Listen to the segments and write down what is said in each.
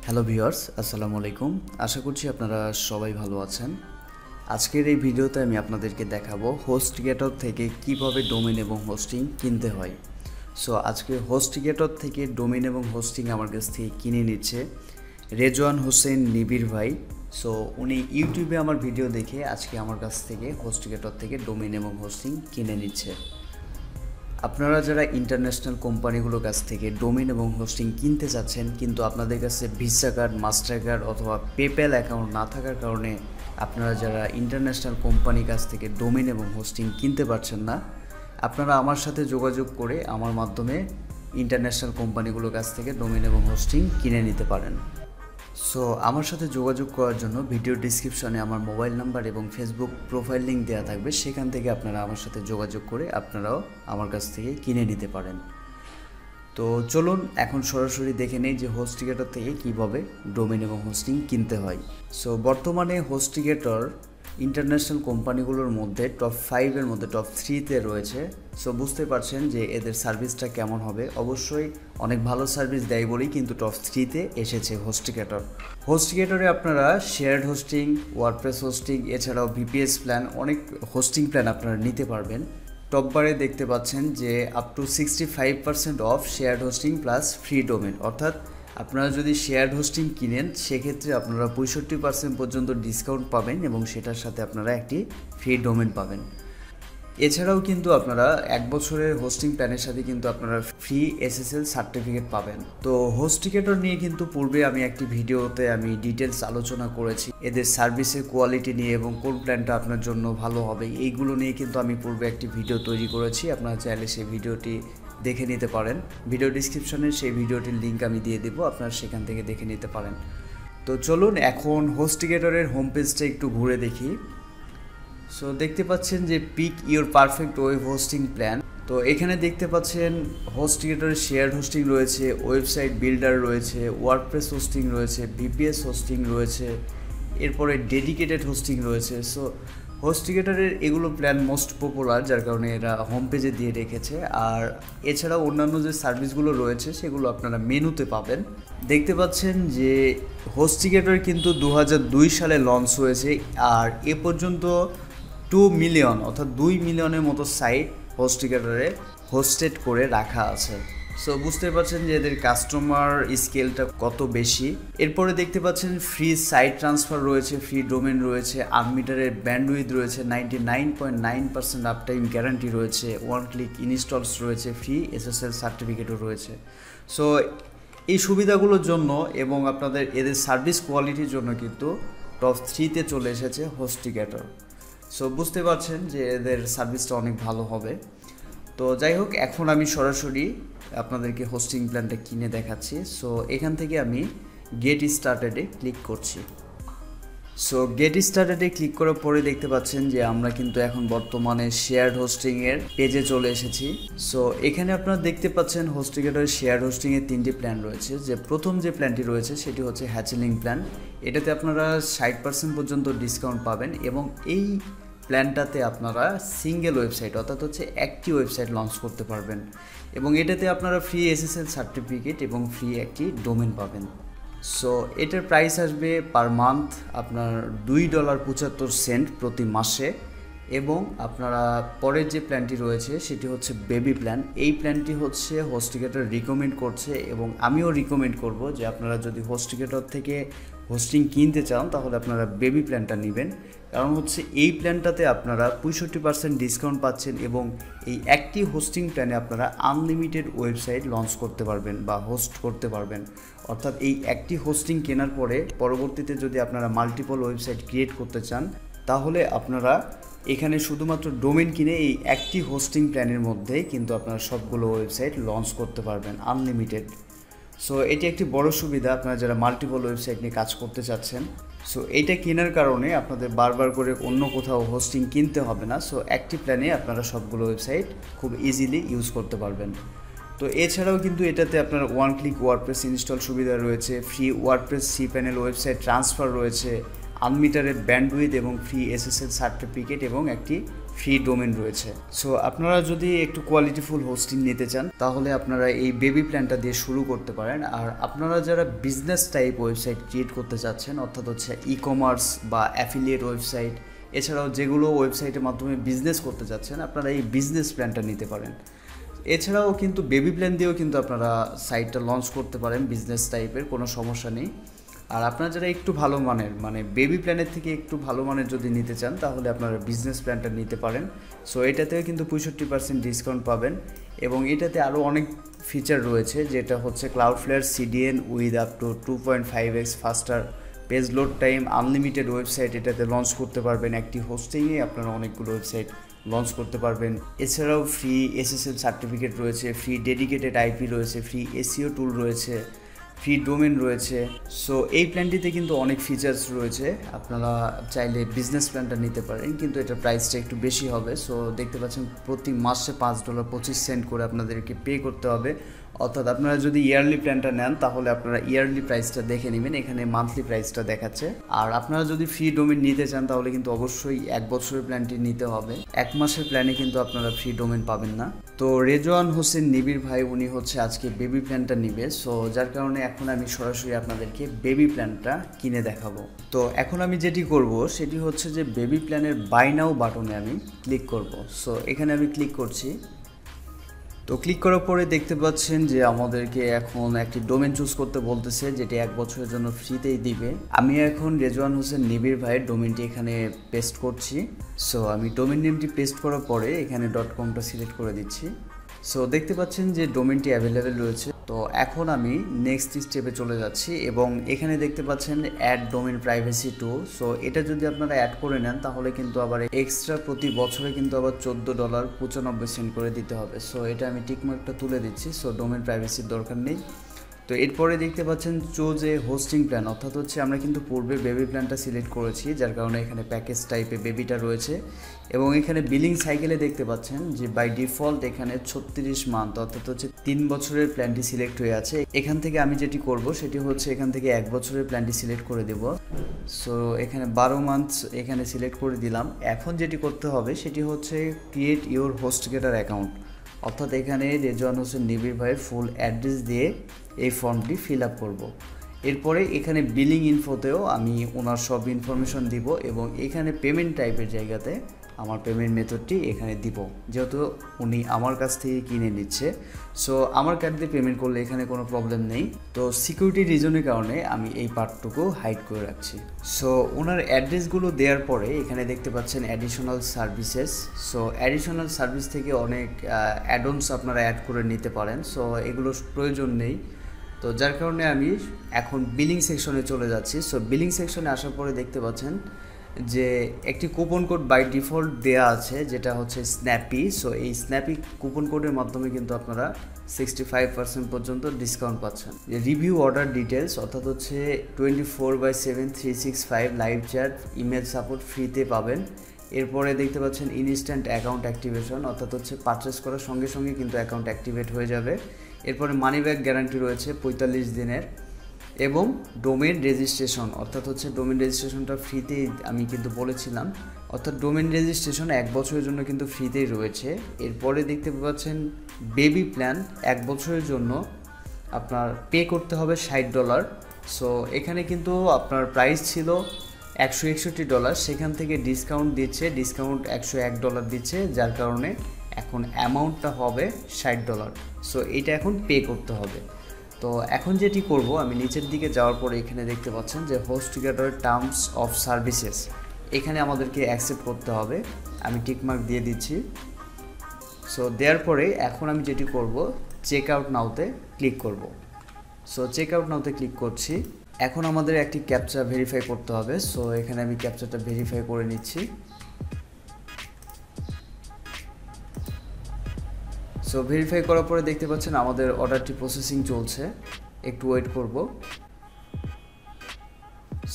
Hello viewers, আসসালামু আলাইকুম। আশা করছি আপনারা সবাই ভালো আছেন। আজকের এই ভিডিওতে আমি আপনাদেরকে দেখাবো HostGator থেকে কিভাবে ডোমেন এবং হোস্টিং কিনতে হয়। সো আজকে HostGator থেকে ডোমেন এবং হোস্টিং আমার কাছ থেকে কিনে নিচ্ছে রেজওয়ান হোসেন নিবির ভাই। সো উনি ইউটিউবে আমার ভিডিও দেখে আজকে আমার কাছ থেকে HostGator থেকে ডোমেন এবং হোস্টিং কিনে নিচ্ছে। আপনারা যারা ইন্টারন্যাশনাল কোম্পানিগুলোর কাছ থেকে ডোমেন এবং হোস্টিং কিনতে চাচ্ছেন, কিন্তু আপনাদের কাছে ভিসা কার্ড, মাস্টার কার্ড অথবা পেপ্যাল অ্যাকাউন্ট না থাকার কারণে আপনারা যারা ইন্টারন্যাশনাল কোম্পানির কাছ থেকে ডোমেন এবং হোস্টিং কিনতে পারছেন না, আপনারা আমার সাথে যোগাযোগ করে আমার মাধ্যমে ইন্টারন্যাশনাল কোম্পানিগুলোর কাছ থেকে ডোমেন এবং হোস্টিং কিনে নিতে পারেন। সো আমার সাথে যোগাযোগ করার জন্য ভিডিও ডিসক্রিপশনে আমার মোবাইল নাম্বার এবং ফেসবুক প্রোফাইল লিঙ্ক দেওয়া থাকবে, সেখান থেকে আপনারা আমার সাথে যোগাযোগ করে আপনারাও আমার কাছ থেকে কিনে নিতে পারেন। তো চলুন এখন সরাসরি দেখে নেই যে HostGator থেকে কীভাবে ডোমেন এবং হোস্টিং কিনতে হয়। সো বর্তমানে HostGator ইন্টারন্যাশনাল কোম্পানিগুলোর মধ্যে টপ 5-এর মধ্যে টপ 3-তে রয়েছে। সো বুঝতে পারছেন যে এদের সার্ভিসটা কেমন হবে। অবশ্যই অনেক ভালো সার্ভিস দেয় বলেই কিন্তু টপ 3-তে এসেছে HostGator। HostGator-এ আপনারা শেয়ার্ড হোস্টিং, ওয়ার্ডপ্রেস হোস্টিং, এছাড়াও ভিপিএস প্ল্যান, অনেক হোস্টিং প্ল্যান আপনারা নিতে পারবেন। টপ বারে দেখতে পাচ্ছেন যে up to 65% of shared hosting plus free domain, অর্থাৎ আপনারা যদি শেয়ার্ড হোস্টিং কিনেন সেক্ষেত্রে আপনারা 65% পর্যন্ত ডিসকাউন্ট পাবেন এবং সেটার সাথে আপনারা একটি ফ্রি ডোমেন পাবেন। এছাড়াও কিন্তু আপনারা 1 বছরের হোস্টিং প্ল্যানের সাথে কিন্তু আপনারা ফ্রি SSL সার্টিফিকেট পাবেন। তো HostGator নিয়ে কিন্তু পূর্বে আমি একটি ভিডিওতে আমি ডিটেলস আলোচনা করেছি, এদের সার্ভিসের কোয়ালিটি নিয়ে এবং কোন প্ল্যানটা আপনার জন্য ভালো হবে এইগুলো নিয়ে কিন্তু আমি পূর্বে একটি ভিডিও তৈরি করেছি। আপনারা চাইলে সেই ভিডিওটি দেখে নিতে পারেন। ভিডিও ডিসক্রিপশনে সেই ভিডিওটির লিঙ্ক আমি দিয়ে দেবো, আপনারা সেখান থেকে দেখে নিতে পারেন। তো চলুন এখন HostGator-এর হোম পেজটা একটু ঘুরে দেখি। সো দেখতে পাচ্ছেন যে pick your perfect web hosting plan. তো এখানে দেখতে পাচ্ছেন HostGator-এর শেয়ার হোস্টিং রয়েছে, ওয়েবসাইট বিল্ডার রয়েছে, ওয়ার্ডপ্রেস হোস্টিং রয়েছে, ভিপিএস হোস্টিং রয়েছে, এরপরে ডেডিকেটেড হোস্টিং রয়েছে। সো HostGator-এর এগুলো প্ল্যান মোস্ট পপুলার, যার কারণে এরা হোম পেজে দিয়ে রেখেছে। আর এছাড়াও অন্যান্য যে সার্ভিসগুলো রয়েছে সেগুলো আপনারা মেনুতে পাবেন। দেখতে পাচ্ছেন যে HostGator কিন্তু 2002 সালে লঞ্চ হয়েছে, আর এ পর্যন্ত 2 মিলিয়ন অর্থাৎ 2 মিলিয়নের মতো সাইট HostGator-এ হোস্টেড করে রাখা আছে। সো বুঝতে পারছেন যে এদের কাস্টমার স্কেলটা কত বেশি। এরপরে দেখতে পাচ্ছেন ফ্রি সাইট ট্রান্সফার রয়েছে, ফ্রি ডোমেন রয়েছে, আনলিমিটেড ব্যান্ডউইথ রয়েছে, 99.9% আপটাইম গ্যারান্টি রয়েছে, 1 ক্লিক ইনস্টলস রয়েছে, ফ্রি SSL সার্টিফিকেটও রয়েছে। সো এই সুবিধাগুলোর জন্য এবং আপনাদের এদের সার্ভিস কোয়ালিটির জন্য কিন্তু টপ 3-তে চলে এসেছে HostGator। সো বুঝতে পারছেন যে এদের সার্ভিসটা অনেক ভালো হবে। তো যাই হোক, এখন আমি সরাসরি আপনাদেরকে হোস্টিং প্ল্যানটা কিনে দেখাচ্ছি। সো এখান থেকে আমি গেট স্টার্টেডে ক্লিক করছি। সো গেট স্টার্টেডে ক্লিক করার পরে দেখতে পাচ্ছেন যে আমরা কিন্তু এখন বর্তমানে শেয়ার্ড হোস্টিংয়ের পেজে চলে এসেছি। সো এখানে আপনারা দেখতে পাচ্ছেন HostGator শেয়ার্ড হোস্টিংয়ের 3টি প্ল্যান রয়েছে। যে প্রথম যে প্ল্যানটি রয়েছে সেটি হচ্ছে হ্যাচেলিং প্ল্যান। এটাতে আপনারা 60% পর্যন্ত ডিসকাউন্ট পাবেন এবং এই প্ল্যানটাতে আপনারা সিঙ্গেল ওয়েবসাইট অর্থাৎ হচ্ছে একটি ওয়েবসাইট লঞ্চ করতে পারবেন এবং এটাতে আপনারা ফ্রি SSL সার্টিফিকেট এবং ফ্রি একটি ডোমেন পাবেন। সো এটার প্রাইস আসবে পার মান্থ আপনার $2.75 প্রতি মাসে। এবং আপনারা পরের যে প্ল্যানটি রয়েছে সেটি হচ্ছে বেবি প্ল্যান। এই প্ল্যানটি হচ্ছে HostGator রিকমেন্ড করছে এবং আমিও রিকমেন্ড করব যে আপনারা যদি HostGator থেকে হোস্টিং কিনতে চান তাহলে আপনারা বেবি প্ল্যানটা নেবেন। কারণ হচ্ছে এই প্ল্যানটাতে আপনারা 65% ডিসকাউন্ট পাচ্ছেন এবং এই একটি হোস্টিং প্ল্যানে আপনারা আনলিমিটেড ওয়েবসাইট লঞ্চ করতে পারবেন বা হোস্ট করতে পারবেন। অর্থাৎ এই একটি হোস্টিং কেনার পরে পরবর্তীতে যদি আপনারা মাল্টিপল ওয়েবসাইট ক্রিয়েট করতে চান তাহলে আপনারা এখানে শুধুমাত্র ডোমেন কিনে এই একটি হোস্টিং প্ল্যানের মধ্যেই কিন্তু আপনারা সবগুলো ওয়েবসাইট লঞ্চ করতে পারবেন আনলিমিটেড। সো এটি একটি বড় সুবিধা আপনারা যারা মাল্টিপল ওয়েবসাইট নিয়ে কাজ করতে চাচ্ছেন। সো এইটা কেনার কারণে আপনাদের বারবার করে অন্য কোথাও হোস্টিং কিনতে হবে না। সো একটি প্ল্যানে আপনারা সবগুলো ওয়েবসাইট খুব ইজিলি ইউজ করতে পারবেন। তো এছাড়াও কিন্তু এটাতে আপনার 1 ক্লিক ওয়ার্ডপ্রেস ইনস্টল সুবিধা রয়েছে, free WordPress cpanel website transfer রয়েছে, আনলিমিটেড ব্যান্ডউইথ এবং ফ্রি এসএসএল সার্টিফিকেট এবং একটি ফ্রি ডোমেন রয়েছে। সো আপনারা যদি একটু কোয়ালিটিফুল হোস্টিং নিতে চান তাহলে আপনারা এই বেবি প্ল্যানটা দিয়ে শুরু করতে পারেন। আর আপনারা যারা বিজনেস টাইপ ওয়েবসাইট ক্রিয়েট করতে চাচ্ছেন, অর্থাৎ হচ্ছে ই কমার্স বা অ্যাফিলিয়েট ওয়েবসাইট, এছাড়াও যেগুলো ওয়েবসাইটের মাধ্যমে বিজনেস করতে চাচ্ছেন, আপনারা এই বিজনেস প্ল্যানটা নিতে পারেন। এছাড়াও কিন্তু বেবি প্ল্যান দিয়েও কিন্তু আপনারা সাইটটা লঞ্চ করতে পারেন বিজনেস টাইপের, কোনো সমস্যা নেই। আর আপনারা যারা একটু ভালো মানের মানে বেবি প্ল্যানের থেকে একটু ভালো মানের যদি নিতে চান তাহলে আপনারা বিজনেস প্ল্যানটা নিতে পারেন। সো এটাতেও কিন্তু 65% ডিসকাউন্ট পাবেন এবং এটাতে আরও অনেক ফিচার রয়েছে, যেটা হচ্ছে Cloudflare CDN with up to 2.5x ফাস্টার page load time, unlimited website এটাতে লঞ্চ করতে পারবেন। একটি হোস্টিংয়ে আপনারা অনেকগুলো ওয়েবসাইট লঞ্চ করতে পারবেন। এছাড়াও ফ্রি এসএসএল সার্টিফিকেট রয়েছে, ফ্রি ডেডিকেটেড আইপি রয়েছে, ফ্রি এসইও টুল রয়েছে, ফ্রি ডোমেন রয়েছে। সো এই প্ল্যানটিতে কিন্তু অনেক ফিচার্স রয়েছে, আপনারা চাইলে বিজনেস প্ল্যানটা নিতে পারেন, কিন্তু এটার প্রাইসটা একটু বেশি হবে। সো দেখতে পাচ্ছেন প্রতি মাসে $5.25 করে আপনাদেরকে পে করতে হবে। অর্থাৎ আপনারা যদি ইয়ারলি প্ল্যানটা নেন তাহলে আপনারা ইয়ারলি প্রাইসটা দেখে নেবেন, এখানে মান্থলি প্রাইসটা দেখাচ্ছে। আর আপনারা যদি ফ্রি ডোমেন নিতে চান তাহলে কিন্তু অবশ্যই 1 বছরের প্ল্যানটি নিতে হবে, 1 মাসের প্ল্যানে কিন্তু আপনারা ফ্রি ডোমেন পাবেন না। তো রেজওয়ান হোসেন নিবির ভাই উনি হচ্ছে আজকে বেবি প্ল্যানটা নিবে, সো যার কারণে এখন আমি সরাসরি আপনাদেরকে বেবি প্ল্যানটা কিনে দেখাবো। তো এখন আমি যেটি করব সেটি হচ্ছে যে বেবি প্ল্যানের বাই নাও বাটনে আমি ক্লিক করব। সো এখানে আমি ক্লিক করছি। তো ক্লিক করার পরে দেখতে পাচ্ছেন যে আমাদেরকে এখন একটি ডোমেন চুজ করতে বলতেছে, যেটি 1 বছরের জন্য ফ্রিতেই দিবে। আমি এখন রেজওয়ান হোসেন নিবির ভাইয়ের ডোমেনটি এখানে পেস্ট করছি। সো আমি ডোমেন নেমটি পেস্ট করার পরে এখানে .comটা সিলেক্ট করে দিচ্ছি। সো দেখতে পাচ্ছেন যে ডোমেনটি অ্যাভেলেবেল রয়েছে। তো এখন আমি নেক্সট স্টেপে চলে যাচ্ছি এবং এখানে দেখতে পাচ্ছেন add domain privacy too. So এটা যদি আপনারা অ্যাড করে নেন তাহলে কিন্তু আবার এক্সট্রা প্রতি বছরে কিন্তু আবার $14.95 করে দিতে হবে। সো এটা আমি টিকমার্কটা তুলে দিচ্ছি। সো ডোমেন প্রাইভেসির দরকার নেই। তো এরপরে দেখতে পাচ্ছেন চুজ এ হোস্টিং প্ল্যান, অর্থাৎ হচ্ছে আমরা কিন্তু পূর্বে বেবি প্ল্যানটা সিলেক্ট করেছি, যার কারণে এখানে প্যাকেজ টাইপে বেবিটা রয়েছে। এবং এখানে বিলিং সাইকেলে দেখতে পাচ্ছেন যে বাই ডিফল্ট এখানে 36 মান্থ, অর্থাৎ হচ্ছে 3 বছরের প্ল্যানটি সিলেক্ট হয়ে আছে। এখান থেকে আমি যেটি করব সেটি হচ্ছে এখান থেকে 1 বছরের প্ল্যানটি সিলেক্ট করে দেব। সো এখানে 12 মান্থ এখানে সিলেক্ট করে দিলাম। এখন যেটি করতে হবে সেটি হচ্ছে ক্রিয়েট ইওর হোস্টগেটার অ্যাকাউন্ট, অর্থাৎ এখানে রেজওয়ান হোসেন নিবির ভাইয়ের ফুল অ্যাড্রেস দিয়ে এই ফর্মটি ফিল আপ করবো। এরপরে এখানে বিলিং ইনফোতেও আমি ওনার সব ইনফরমেশন দিব এবং এখানে পেমেন্ট টাইপের জায়গাতে আমার পেমেন্ট মেথডটি এখানে দিব, যেহেতু উনি আমার কাছ থেকে কিনে নিচ্ছে। সো আমার কার্ড দিয়ে পেমেন্ট করলে এখানে কোনো প্রবলেম নেই। তো সিকিউরিটি রিজনের কারণে আমি এই পার্টটুকু হাইড করে রাখছি। সো ওনার অ্যাড্রেসগুলো দেওয়ার পরে এখানে দেখতে পাচ্ছেন additional services. So additional service থেকে অনেক অ্যাডনস আপনারা অ্যাড করে নিতে পারেন। সো এগুলো প্রয়োজন নেই। তো যার কারণে আমি এখন বিলিং সেকশনে চলে যাচ্ছি। সো বিলিং সেকশনে আসার পরে দেখতে পাচ্ছেন যে একটি কুপন কোড বাই ডিফল্ট দেয়া আছে, যেটা হচ্ছে স্ন্যাপি। সো এই স্ন্যাপি কুপন কোডের মাধ্যমে কিন্তু আপনারা 65% পর্যন্ত ডিসকাউন্ট পাচ্ছেন। যে রিভিউ অর্ডার ডিটেলস, অর্থাৎ হচ্ছে 24/7 365 লাইভ চ্যাট, ইমেল সাপোর্ট ফ্রিতে পাবেন। এরপরে দেখতে পাচ্ছেন ইনস্ট্যান্ট অ্যাকাউন্ট অ্যাক্টিভেশন, অর্থাৎ হচ্ছে পারচেস করার সঙ্গে সঙ্গে কিন্তু অ্যাকাউন্ট অ্যাক্টিভেট হয়ে যাবে। এরপরে মানি ব্যাক গ্যারান্টি রয়েছে 45 দিনের এবং ডোমেন রেজিস্ট্রেশন, অর্থাৎ হচ্ছে ডোমেন রেজিস্ট্রেশনটা ফ্রিতেই আমি কিন্তু বলেছিলাম, অর্থাৎ ডোমেন রেজিস্ট্রেশন 1 বছরের জন্য কিন্তু ফ্রিতেই রয়েছে। এরপরে দেখতে পাচ্ছেন বেবি প্ল্যান 1 বছরের জন্য আপনার পে করতে হবে $60। সো এখানে কিন্তু আপনার প্রাইস ছিল $161, সেখান থেকে ডিসকাউন্ট দিচ্ছে, ডিসকাউন্ট $101 দিচ্ছে, যার কারণে এখন অ্যামাউন্টটা হবে $60। সো এটা এখন পে করতে হবে। তো এখন যেটি করব, আমি নিচের দিকে যাওয়ার পরে এখানে দেখতে পাচ্ছেন যে হোস্টগেটার টার্মস অফ সার্ভিসেস, এখানে আমাদেরকে অ্যাকসেপ্ট করতে হবে। আমি টিকমার্ক দিয়ে দিচ্ছি। সো দেওয়ার পরে এখন আমি যেটি করব, চেক আউট নাওতে ক্লিক করব। সো চেক আউট নাওতে ক্লিক করছি। এখন আমাদের একটি ক্যাপচা ভেরিফাই করতে হবে। সো এখানে আমি ক্যাপচাটা ভেরিফাই করে নিচ্ছি। সো ভেরিফাই করার পরে দেখতে পাচ্ছেন আমাদের অর্ডারটি প্রসেসিং চলছে, একটু ওয়েট করব।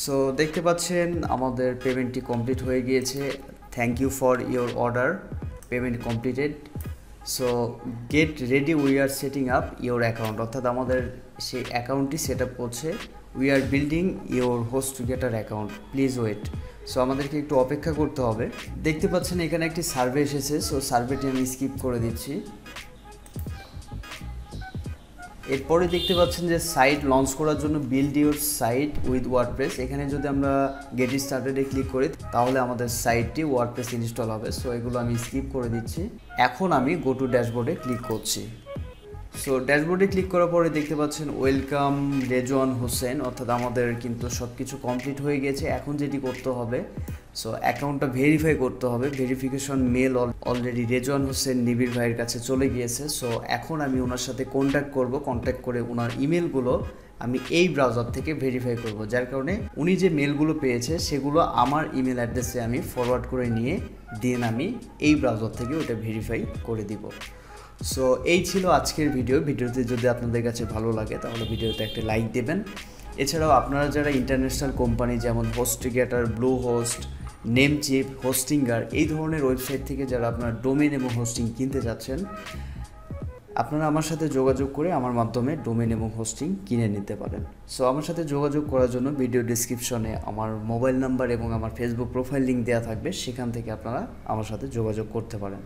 সো দেখতে পাচ্ছেন আমাদের পেমেন্টটি কমপ্লিট হয়ে গিয়েছে। Thank you for your order, payment completed. So get ready, we are setting up your account, অর্থাৎ আমাদের সেই অ্যাকাউন্টটি সেট আপ করছে we are building your HostGator account, please wait. So আমাদেরকে একটু অপেক্ষা করতে হবে। দেখতে পাচ্ছেন এখানে একটি সার্ভে এসেছে, সো সার্ভেটি আমি স্কিপ করে দিচ্ছি। এরপরে দেখতে পাচ্ছেন যে সাইট লঞ্চ করার জন্য build your site with WordPress, এখানে যদি আমরা গেট স্টার্টেডে ক্লিক করি তাহলে আমাদের সাইটটি ওয়ার্ডপ্রেস ইনস্টল হবে। সো এগুলো আমি স্কিপ করে দিচ্ছি। এখন আমি গো টু ড্যাশবোর্ডে ক্লিক করছি। সো ড্যাশবোর্ডে ক্লিক করার পরে দেখতে পাচ্ছেন ওয়েলকাম রেজওয়ান হোসেন, অর্থাৎ আমাদের কিন্তু সব কিছু কমপ্লিট হয়ে গেছে। এখন যেটি করতে হবে, সো অ্যাকাউন্টটা ভেরিফাই করতে হবে। Verification mail already Rezwan Hossain Nibir ভাইয়ের কাছে চলে গিয়েছে। সো এখন আমি ওনার সাথে কন্ট্যাক্ট করব, কন্ট্যাক্ট করে ওনার ইমেলগুলো আমি এই ব্রাউজার থেকে ভেরিফাই করব, যার কারণে উনি যে মেলগুলো পেয়েছে সেগুলো আমার ইমেল অ্যাড্রেসে আমি ফরওয়ার্ড করে নিয়ে দেন আমি এই ব্রাউজার থেকে ওটা ভেরিফাই করে দিব। সো এই ছিল আজকের ভিডিওতে যদি আপনাদের কাছে ভালো লাগে তাহলে ভিডিওতে একটা লাইক দেবেন। এছাড়াও আপনারা যারা ইন্টারন্যাশনাল কোম্পানি যেমন HostGator, ব্লুহোস্ট, নেমচিপ, হোস্টিঙ্গার এই ধরনের ওয়েবসাইট থেকে যারা আপনারা ডোমেন এবং হোস্টিং কিনতে চাচ্ছেন, আপনারা আমার সাথে যোগাযোগ করে আমার মাধ্যমে ডোমেন এবং হোস্টিং কিনে নিতে পারেন। সো আমার সাথে যোগাযোগ করার জন্য ভিডিও ডেসক্রিপশনে আমার মোবাইল নাম্বার এবং আমার ফেসবুক প্রোফাইল লিঙ্ক দেওয়া থাকবে, সেখান থেকে আপনারা আমার সাথে যোগাযোগ করতে পারেন।